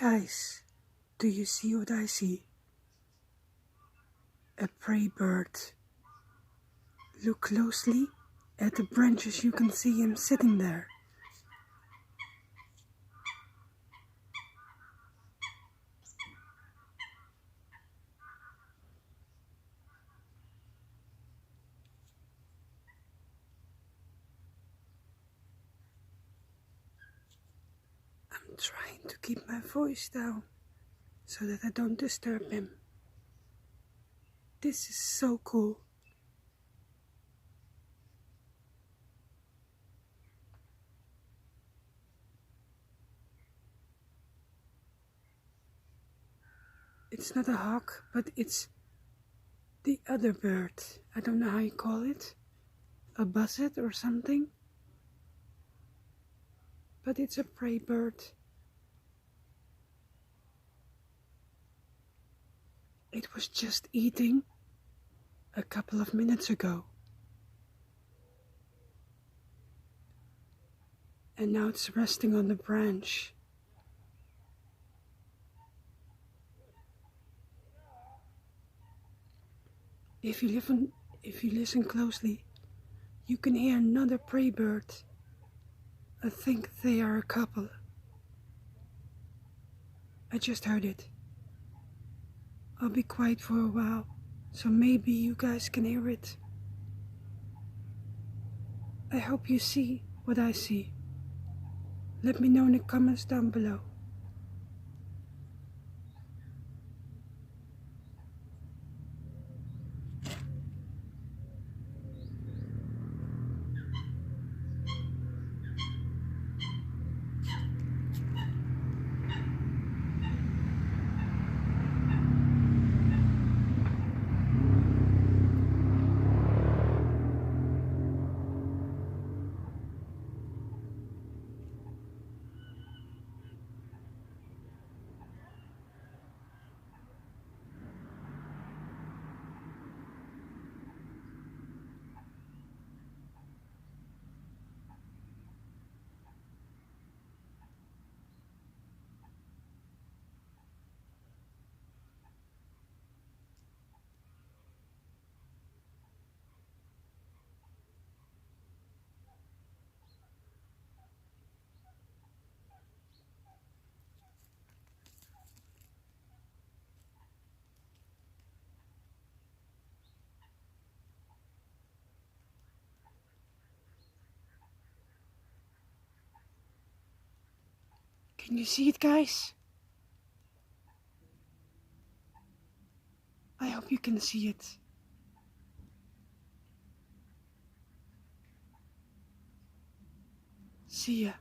Guys, do you see what I see? A prey bird. Look closely at the branches, you can see him sitting there. I'm trying to keep my voice down so that I don't disturb him. This is so cool. It's not a hawk, but it's the other bird. I don't know how you call it. A buzzard or something. But it's a prey bird. It was just eating a couple of minutes ago. And now it's resting on the branch. If you listen closely, you can hear another prey bird. I think they are a couple. I just heard it. I'll be quiet for a while, so maybe you guys can hear it. I hope you see what I see. Let me know in the comments down below. Can you see it, guys? I hope you can see it. See ya.